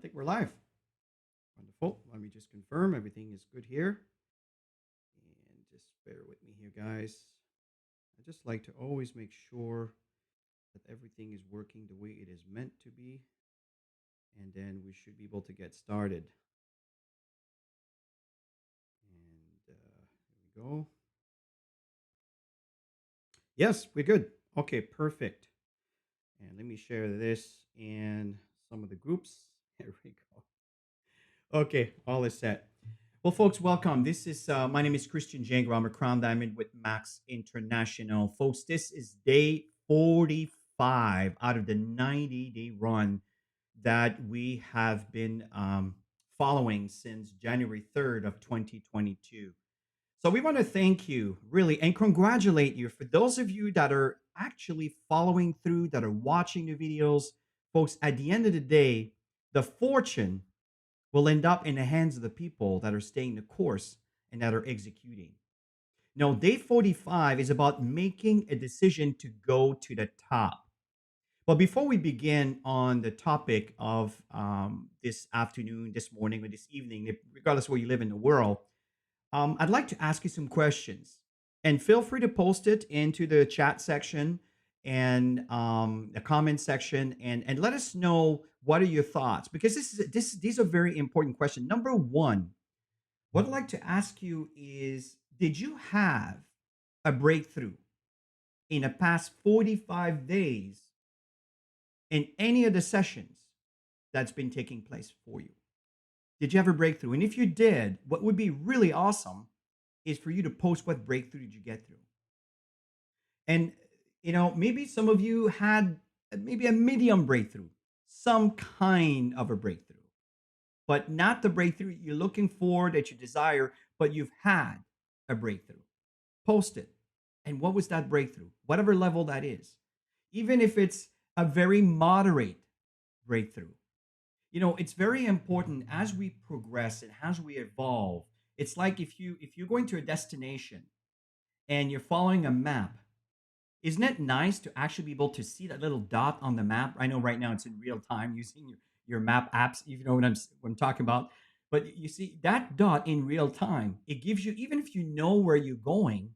I think we're live. Wonderful. Let me just confirm everything is good here. And just bear with me here, guys. I just like to always make sure that everything is working the way it is meant to be. And then we should be able to get started. And here we go. Yes, we're good. Okay, perfect. And let me share this in some of the groups. Here we go. Okay, all is set. Well, folks, welcome. This is my name is Christian Janger. I'm a Crown Diamond with Max International. Folks, this is day 45 out of the 90-day run that we have been following since January 3rd of 2022. So we want to thank you really and congratulate you for those of you that are actually following through, that are watching the videos. Folks, at the end of the day, the fortune will end up in the hands of the people that are staying the course and that are executing. Now, day 45 is about making a decision to go to the top. But before we begin on the topic of this afternoon, this morning, or this evening, regardless of where you live in the world, I'd like to ask you some questions. And feel free to post it into the chat section and the comment section and let us know what are your thoughts because these are very important questions. Number one, what I'd like to ask you is did you have a breakthrough in the past 45 days in any of the sessions that's been taking place for you? Did you have a breakthrough? And if you did, what would be really awesome is for you to post what breakthrough did you get through. And maybe some of you had maybe a medium breakthrough, some kind of a breakthrough, but not the breakthrough you're looking for that you desire, but you've had a breakthrough. Post it. And what was that breakthrough? Whatever level that is. Even if it's a very moderate breakthrough. It's very important as we progress and as we evolve. It's like if you're going to a destination and you're following a map, isn't it nice to actually be able to see that little dot on the map? I know right now it's in real time using your map apps, if you know what I'm talking about. But you see that dot in real time, it gives you, even if you know where you're going,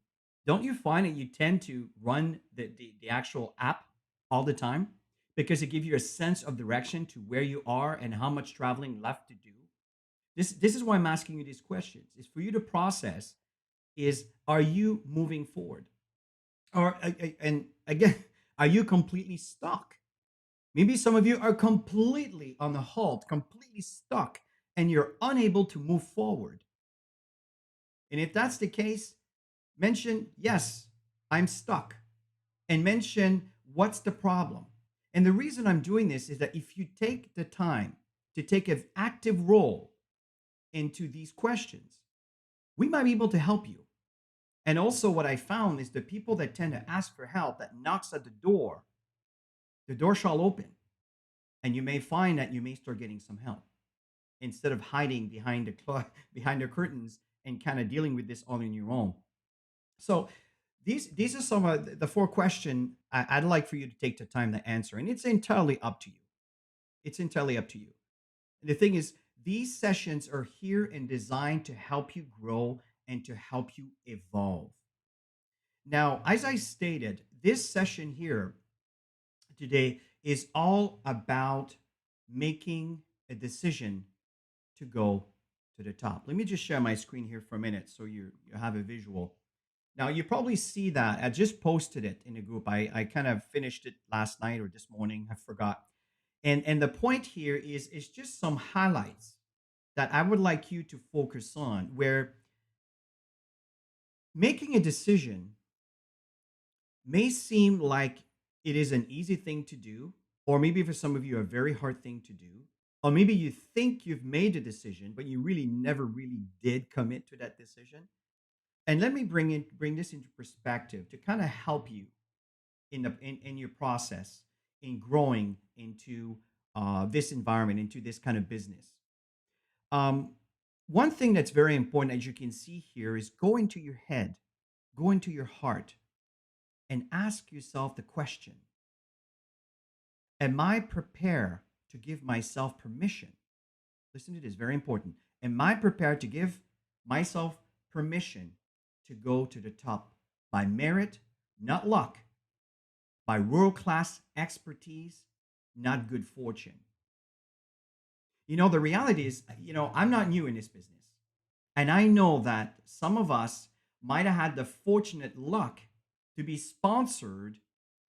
don't you find that you tend to run the actual app all the time? Because it gives you a sense of direction to where you are and how much traveling left to do. This is why I'm asking you these questions. Is for you to process is are you moving forward? Or and again, are you completely stuck? Maybe some of you are completely on the halt, completely stuck, and you're unable to move forward. And if that's the case, mention, yes, I'm stuck. And mention what's the problem. And the reason I'm doing this is that if you take the time to take an active role into these questions, we might be able to help you. And also, what I found is the people that tend to ask for help, that knocks at the door shall open. And you may find that you may start getting some help instead of hiding behind behind the curtains and kind of dealing with this all on your own. So these are some of the four questions I'd like for you to take the time to answer, and it's entirely up to you. It's entirely up to you. And the thing is, these sessions are here and designed to help you grow and to help you evolve. Now, as I stated, this session here today is all about making a decision to go to the top. Let me just share my screen here for a minute so you have a visual. Now, you probably see that. I just posted it in a group. I kind of finished it last night or this morning. I forgot. And the point here is just some highlights that I would like you to focus on where making a decision may seem like it is an easy thing to do, or maybe for some of you, a very hard thing to do, or maybe you think you've made a decision, but you really never really did commit to that decision. And let me bring this into perspective to kind of help you in your process in growing into this environment, into this kind of business. Um, One thing that's very important, as you can see here, is go into your head, go into your heart, and ask yourself the question: am I prepared to give myself permission Listen to this, very important. Am I prepared to give myself permission to go to the top by merit, not luck, by world class expertise, not good fortune? The reality is, I'm not new in this business. And I know that some of us might have had the fortunate luck to be sponsored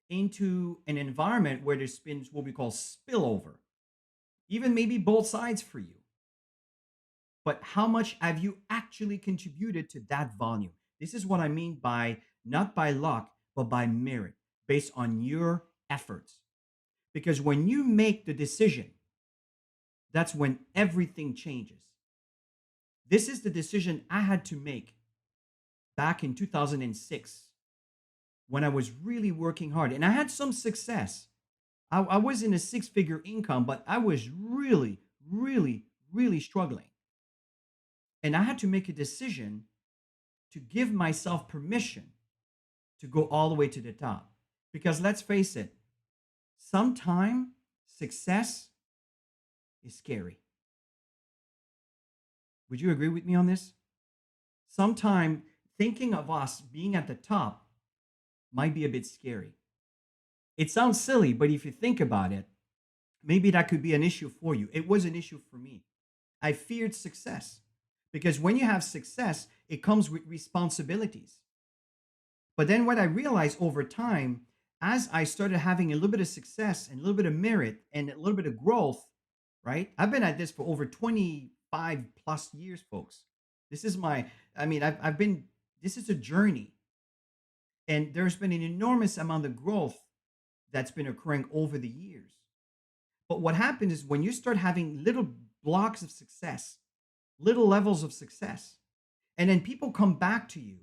into an environment where there's been what we call spillover, even maybe both sides for you. But how much have you actually contributed to that volume? This is what I mean by not by luck, but by merit, based on your efforts. Because when you make the decision, that's when everything changes. This is the decision I had to make back in 2006 when I was really working hard. And I had some success. I was in a six-figure income, but I was really, really, really struggling. And I had to make a decision to give myself permission to go all the way to the top. Because let's face it, sometimes success is scary. Would you agree with me on this? Sometimes thinking of us being at the top might be a bit scary. It sounds silly, but if you think about it, maybe that could be an issue for you. It was an issue for me. I feared success because when you have success, it comes with responsibilities. But then what I realized over time, as I started having a little bit of success and a little bit of merit and a little bit of growth, right? I've been at this for over 25 plus years, folks. This is I've been, this is a journey. And there's been an enormous amount of growth that's been occurring over the years. But what happens is when you start having little blocks of success, little levels of success, and then people come back to you,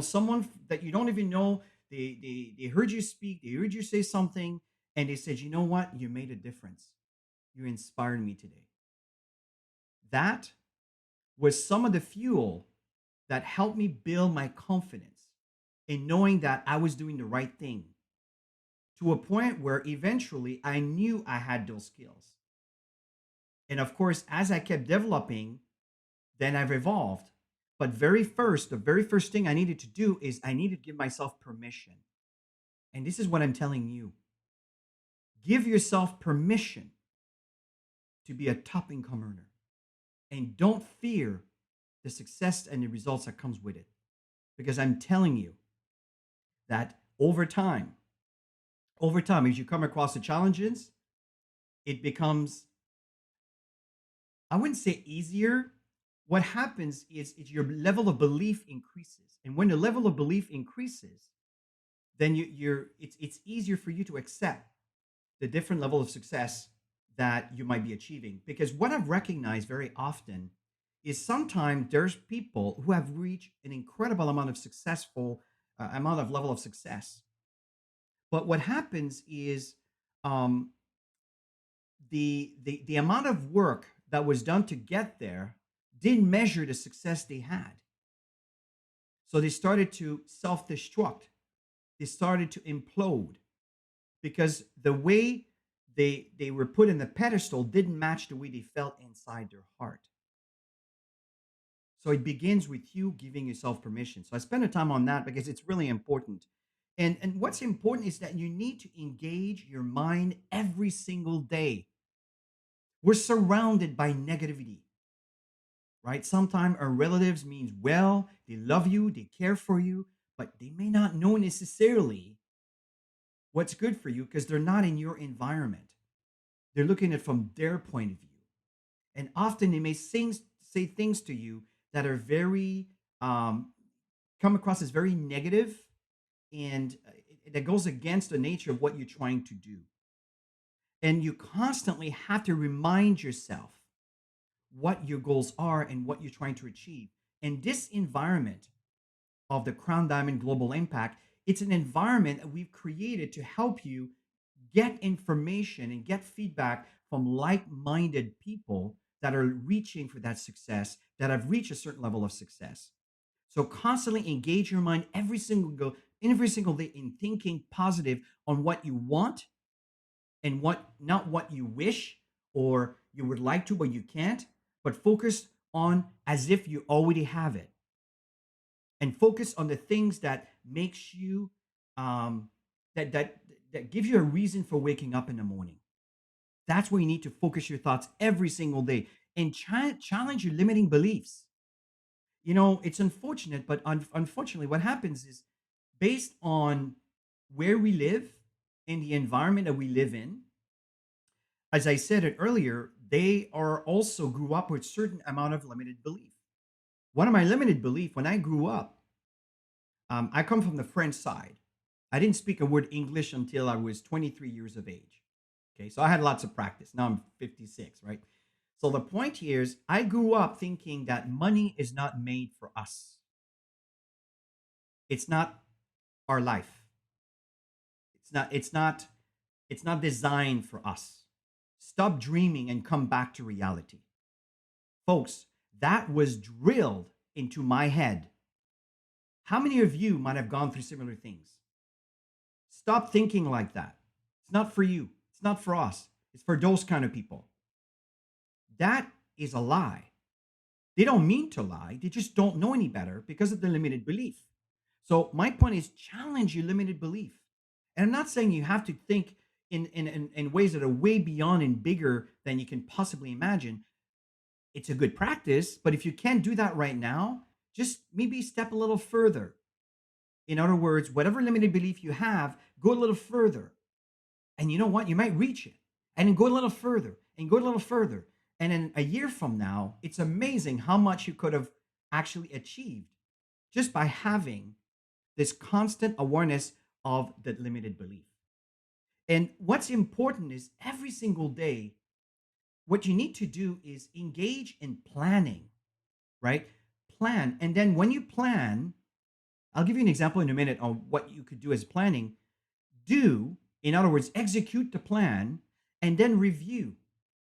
someone that you don't even know, they heard you speak, they heard you say something, and they said, you know what? You made a difference. You inspired me today. That was some of the fuel that helped me build my confidence in knowing that I was doing the right thing to a point where eventually I knew I had those skills. And of course, as I kept developing, then I've evolved. But the very first thing I needed to do is I needed to give myself permission. And this is what I'm telling you. Give yourself permission to be a top income earner. And don't fear the success and the results that comes with it. Because I'm telling you that over time, as you come across the challenges, it becomes, I wouldn't say easier. What happens is your level of belief increases. And when the level of belief increases, then it's easier for you to accept the different level of success that you might be achieving. Because what I've recognized very often is sometimes there's people who have reached an incredible amount of amount of level of success. But what happens is um, the amount of work that was done to get there didn't measure the success they had. So they started to self-destruct. They started to implode because the way they were put in the pedestal didn't match the way they felt inside their heart. So it begins with you giving yourself permission. So I spend a time on that because it's really important. And what's important is that you need to engage your mind every single day. We're surrounded by negativity, right? Sometimes our relatives means well, they love you, they care for you, but they may not know necessarily what's good for you because they're not in your environment. They're looking at it from their point of view. And often they may say things to you that are very, come across as very negative and that goes against the nature of what you're trying to do. And you constantly have to remind yourself what your goals are and what you're trying to achieve. And this environment of the Crown Diamond Global Impact, it's an environment that we've created to help you get information and get feedback from like-minded people that are reaching for that success, that have reached a certain level of success. So constantly engage your mind every single day in thinking positive on what you want and what not what you wish or you would like to, but you can't, but focus on as if you already have it, and focus on the things that makes you um, that that that gives you a reason for waking up in the morning. That's where you need to focus your thoughts every single day and challenge your limiting beliefs. It's unfortunate, but unfortunately, what happens is based on where we live and the environment that we live in, as I said it earlier, they are also grew up with certain amount of limited belief. One of my limited belief when I grew up, I come from the French side. I didn't speak a word English until I was 23 years of age. Okay, so I had lots of practice. Now I'm 56, right? So the point here is I grew up thinking that money is not made for us. It's not our life. It's not designed for us. Stop dreaming and come back to reality. Folks, that was drilled into my head. How many of you might have gone through similar things? Stop thinking like that. It's not for you. It's not for us. It's for those kind of people. That is a lie. They don't mean to lie. They just don't know any better because of the limited belief. So my point is challenge your limited belief. And I'm not saying you have to think in ways that are way beyond and bigger than you can possibly imagine. It's a good practice, but if you can't do that right now, just maybe step a little further. In other words, whatever limited belief you have, go a little further. And you know what? You might reach it. And then go a little further and go a little further. And then a year from now, it's amazing how much you could have actually achieved just by having this constant awareness of that limited belief. And what's important is every single day, what you need to do is engage in planning, right? Plan. And then when you plan, I'll give you an example in a minute on what you could do as planning. Do, in other words, execute the plan and then review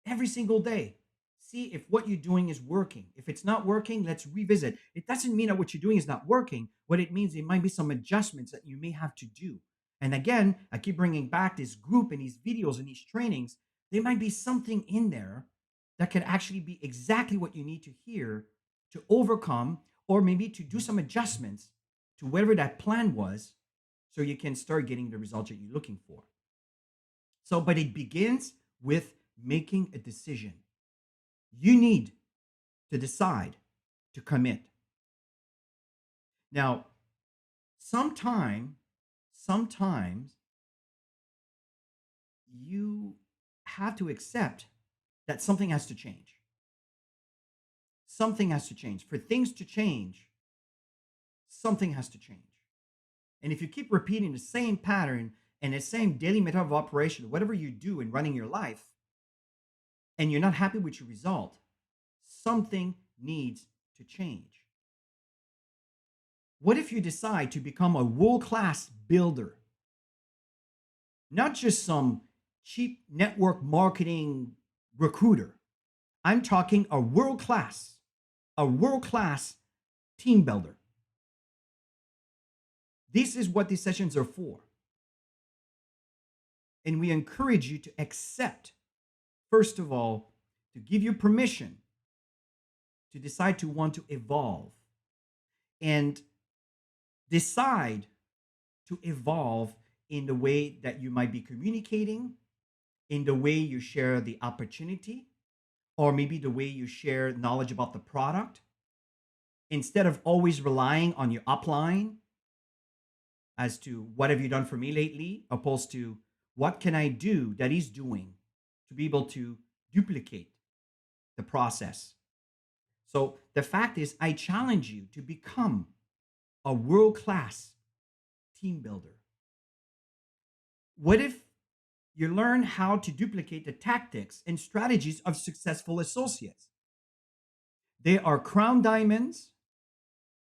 every single day. See if what you're doing is working. If it's not working, let's revisit. It doesn't mean that what you're doing is not working. What it means, it might be some adjustments that you may have to do. And again, I keep bringing back this group and these videos and these trainings. There might be something in there that can actually be exactly what you need to hear to overcome or maybe to do some adjustments to whatever that plan was so you can start getting the results that you're looking for. So, but it begins with making a decision. You need to decide to commit. Now, sometimes you have to accept that something has to change. Something has to change. For things to change, something has to change. And if you keep repeating the same pattern and the same daily method of operation, whatever you do in running your life, and you're not happy with your result, something needs to change. What if you decide to become a world class builder? Not just some cheap network marketing recruiter. I'm talking a world class team builder. This is what these sessions are for. And we encourage you to accept, first of all, to give you permission to decide to want to evolve and decide to evolve in the way that you might be communicating, in the way you share the opportunity, or maybe the way you share knowledge about the product. Instead of always relying on your upline as to what have you done for me lately, opposed to what can I do that he's doing to be able to duplicate the process. So the fact is, I challenge you to become a world class team builder. What if you learn how to duplicate the tactics and strategies of successful associates? They are crown diamonds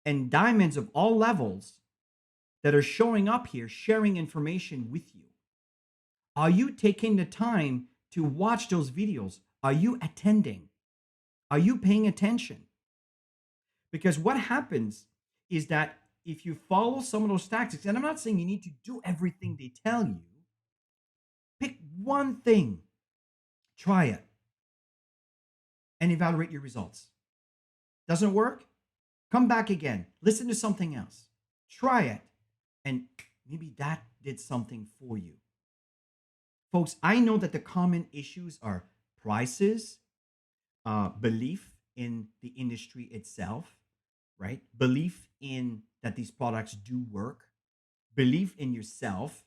and diamonds of all levels that are showing up here, sharing information with you. Are you taking the time to watch those videos? Are you attending? Are you paying attention? Because what happens is that if you follow some of those tactics, and I'm not saying you need to do everything they tell you, pick one thing, try it. and evaluate your results. Doesn't work? Come back again. Listen to something else. Try it. And maybe that did something for you. Folks, I know that the common issues are prices, belief in the industry itself, right? Belief in that these products do work, belief in yourself.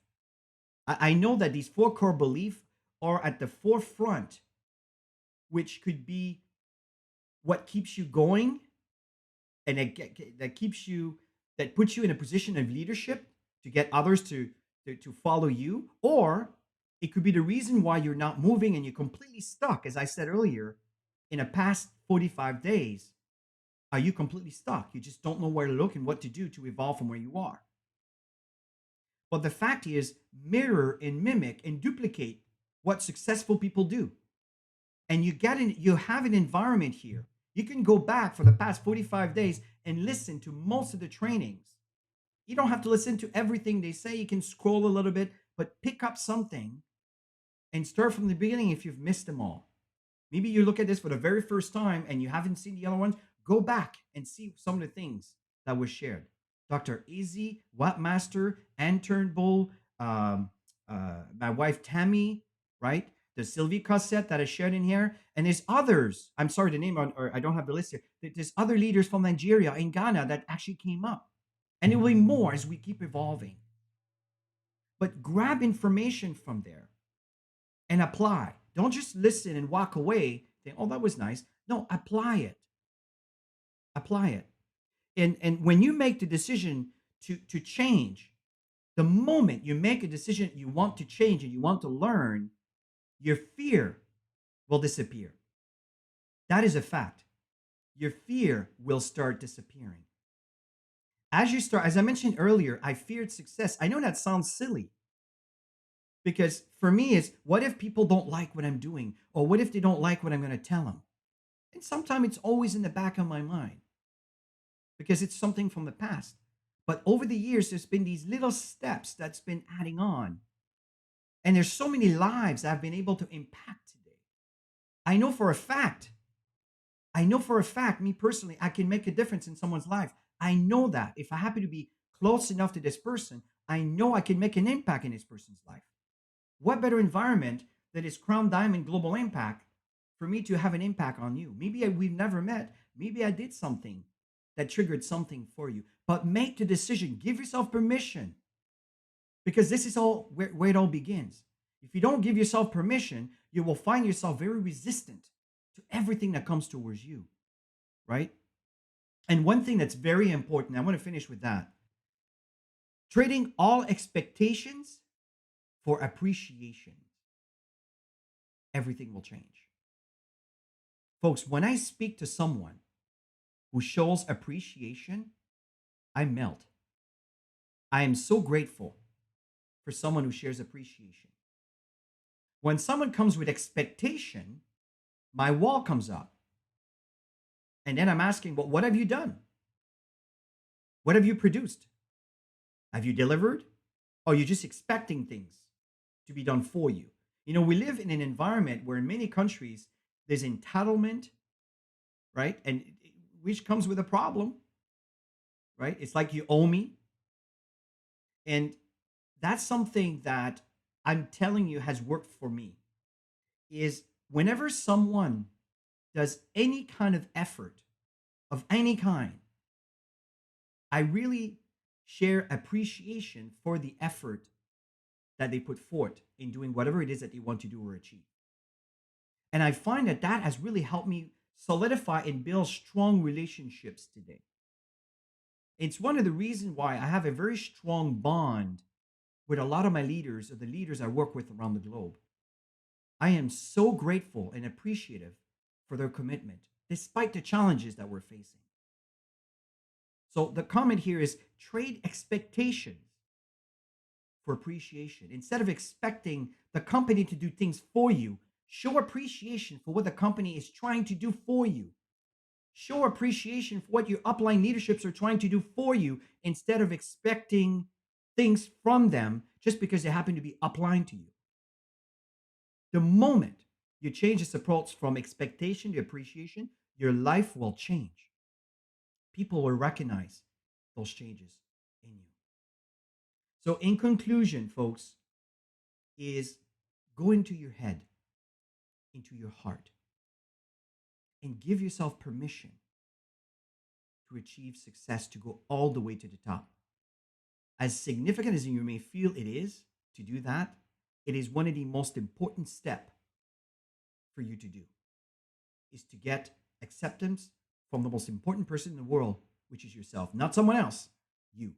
I know that these four core beliefs are at the forefront, which could be what keeps you going and that keeps you, that puts you in a position of leadership to get others to follow you, or it could be the reason why you're not moving and you're completely stuck. As I said earlier, in a past 45 days, are you completely stuck? You just don't know where to look and what to do to evolve from where you are. But the fact is, mirror and mimic and duplicate what successful people do. And you have an environment here. You can go back for the past 45 days and listen to most of the trainings. You don't have to listen to everything they say. You can scroll a little bit, but pick up something and start from the beginning if you've missed them all. Maybe you look at this for the very first time and you haven't seen the other ones. Go back and see some of the things that were shared. Dr. Izzy, Wattmaster, Ann Turnbull, my wife Tammy, right? The Sylvie Cossette that I shared in here. And there's others. I'm sorry, the name, or I don't have the list here. There's other leaders from Nigeria and Ghana that actually came up. And it will be more as we keep evolving. But grab information from there and apply. Don't just listen and walk away, think, oh, that was nice. No, apply it. Apply it. And when you make the decision to change, the moment you make a decision you want to change and you want to learn, your fear will disappear. That is a fact. Your fear will start disappearing. As I mentioned earlier, I feared success. I know that sounds silly because for me, it's what if people don't like what I'm doing? Or what if they don't like what I'm going to tell them? And sometimes it's always in the back of my mind because it's something from the past. But over the years, there's been these little steps that's been adding on. And there's so many lives I've been able to impact today. I know for a fact, me personally, I can make a difference in someone's life. I know that if I happen to be close enough to this person, I know I can make an impact in this person's life. What better environment than is Crown Diamond Global Impact for me to have an impact on you? Maybe we've never met. Maybe I did something that triggered something for you. But make the decision. Give yourself permission because this is all where it all begins. If you don't give yourself permission, you will find yourself very resistant to everything that comes towards you, right? And one thing that's very important, I want to finish with that. Trading all expectations for appreciation, everything will change. Folks, when I speak to someone who shows appreciation, I melt. I am so grateful for someone who shares appreciation. When someone comes with expectation, my wall comes up. And then I'm asking, well, what have you done? What have you produced? Have you delivered? Or are you just expecting things to be done for you? You know, we live in an environment where in many countries there's entitlement, right? And which comes with a problem, right? It's like you owe me. And that's something that I'm telling you has worked for me is whenever someone does any kind of effort of any kind, I really share appreciation for the effort that they put forth in doing whatever it is that they want to do or achieve. And I find that that has really helped me solidify and build strong relationships today. It's one of the reasons why I have a very strong bond with a lot of my leaders or the leaders I work with around the globe. I am so grateful and appreciative for their commitment, despite the challenges that we're facing. So the comment here is trade expectations for appreciation. Instead of expecting the company to do things for you, show appreciation for what the company is trying to do for you. Show appreciation for what your upline leaderships are trying to do for you instead of expecting things from them just because they happen to be upline to you. The moment You change this approach from expectation to appreciation, your life will change. People will recognize those changes in you. So, in conclusion, folks, is go into your head, into your heart, and give yourself permission to achieve success, to go all the way to the top. As significant as you may feel it is to do that, it is one of the most important steps for you to do, is to get acceptance from the most important person in the world, which is yourself, not someone else, you.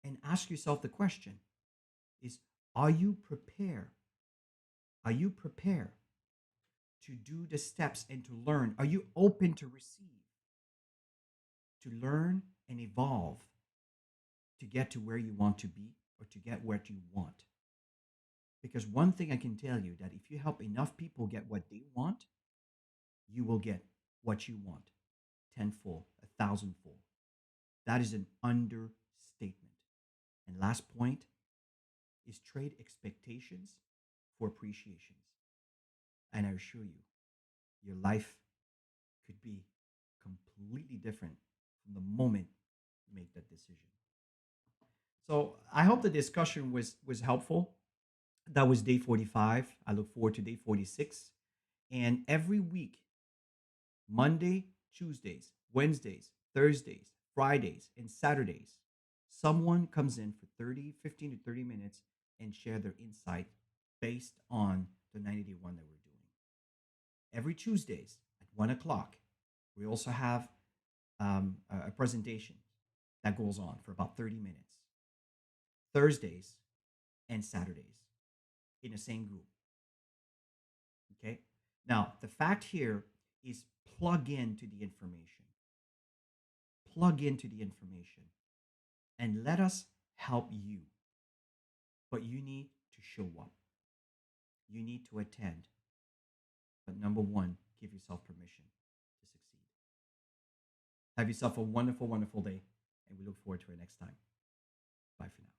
And ask yourself the question is, are you prepared? Are you prepared to do the steps and to learn? Are you open to receive, to learn and evolve, to get to where you want to be or to get where you want? Because one thing I can tell you, that if you help enough people get what they want, you will get what you want tenfold, a thousandfold. That is an understatement. And last point is trade expectations for appreciations. And I assure you, your life could be completely different from the moment you make that decision. So I hope the discussion was helpful. That was day 45. I look forward to day 46. And every week, Monday, Tuesdays, Wednesdays, Thursdays, Fridays, and Saturdays, someone comes in for 30, 15 to 30 minutes and share their insight based on the 90-day one that we're doing. Every Tuesdays at 1 o'clock, we also have a presentation that goes on for about 30 minutes. Thursdays and Saturdays in the same group. Okay. Now, the fact here is plug into the information. Plug into the information and let us help you. But you need to show up. You need to attend. But number one, give yourself permission to succeed. Have yourself a wonderful, wonderful day. And we look forward to it next time. Bye for now.